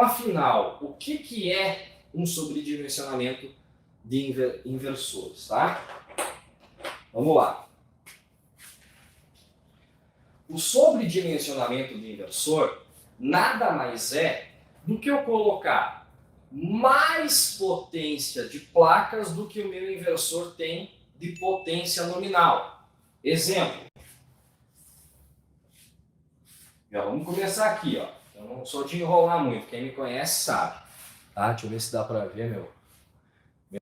Então, afinal, o que é um sobredimensionamento de inversores, tá? Vamos lá. O sobredimensionamento de inversor nada mais é do que eu colocar mais potência de placas do que o meu inversor tem de potência nominal. Exemplo. Já vamos começar aqui, ó. Eu não sou de enrolar muito, quem me conhece sabe. Tá? Deixa eu ver se dá para ver meu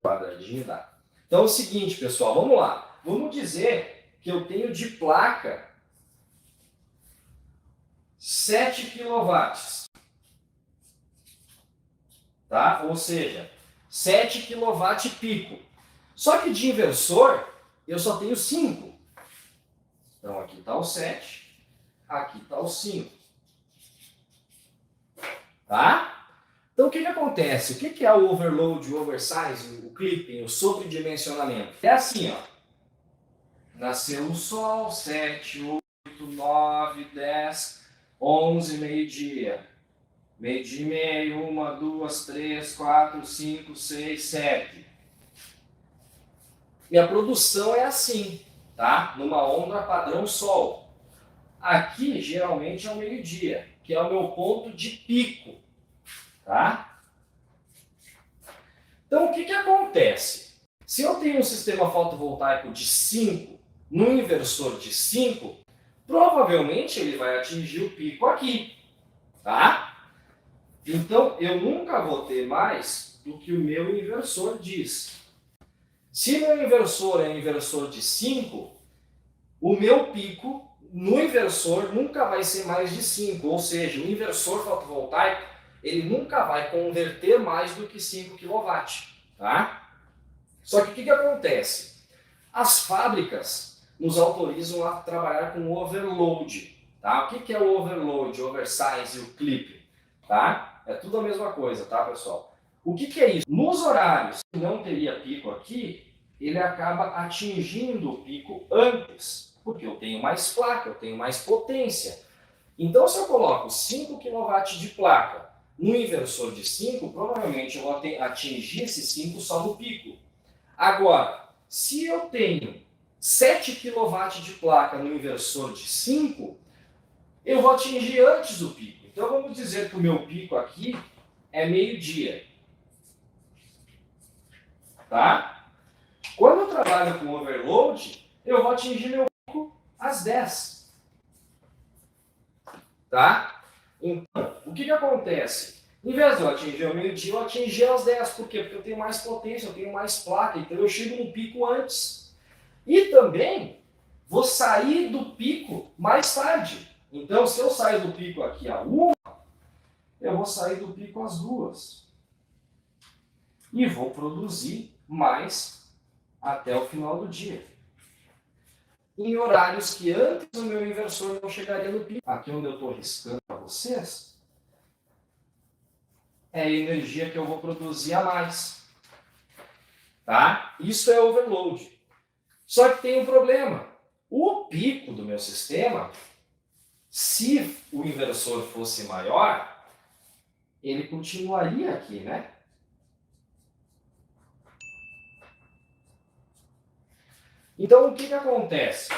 quadradinho. Dá. Então é o seguinte, pessoal, vamos lá. Vamos dizer que eu tenho de placa 7 kW. Tá? Ou seja, 7 kW pico. Só que de inversor eu só tenho 5. Então aqui está o 7, aqui está o 5. Tá? Então o que acontece? O que é o overload, o oversize, o clipping, o sobredimensionamento? É assim, ó. Nasceu o sol, 7, 8, 9, 10, 11, meio-dia. Meio-dia e meio, 1, 2, 3, 4, 5, 6, 7. Minha produção é assim, tá? Numa onda padrão sol. Aqui, geralmente, é o meio-dia, que é o meu ponto de pico, tá? Então, o que acontece? Se eu tenho um sistema fotovoltaico de 5, num inversor de 5, provavelmente ele vai atingir o pico aqui, tá? Então, eu nunca vou ter mais do que o meu inversor diz. Se meu inversor é um inversor de 5, o meu pico no inversor nunca vai ser mais de 5, ou seja, o inversor fotovoltaico ele nunca vai converter mais do que 5 kW. Tá? Só que o que acontece? As fábricas nos autorizam a trabalhar com overload. Tá? O que é o overload, o oversize e o clipping? Tá? É tudo a mesma coisa, tá, pessoal? O que é isso? Nos horários que não teria pico aqui, ele acaba atingindo o pico antes, porque eu tenho mais placa, eu tenho mais potência. Então, se eu coloco 5 kW de placa no inversor de 5, provavelmente eu vou atingir esse 5 só no pico. Agora, se eu tenho 7 kW de placa no inversor de 5, eu vou atingir antes do pico. Então, vamos dizer que o meu pico aqui é meio-dia. Tá? Quando eu trabalho com overload, eu vou atingir meu pico às 10. Tá? Então, o que acontece? Em vez de eu atingir o meio-dia, eu atingi às 10. Por quê? Porque eu tenho mais potência, eu tenho mais placa, então eu chego no pico antes. E também vou sair do pico mais tarde. Então, se eu sair do pico aqui a 1, eu vou sair do pico às 2. E vou produzir mais até o final do dia. Em horários que antes o meu inversor não chegaria no pico. Aqui onde eu estou riscando para vocês, é a energia que eu vou produzir a mais. Tá? Isso é overload. Só que tem um problema. O pico do meu sistema, se o inversor fosse maior, ele continuaria aqui, né? Então, o que acontece?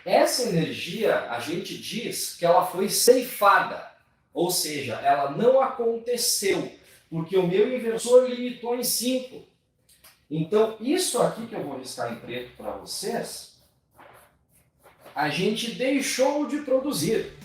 Essa energia, a gente diz que ela foi ceifada, ou seja, ela não aconteceu, porque o meu inversor limitou em 5. Então, isso aqui que eu vou riscar em preto para vocês, a gente deixou de produzir.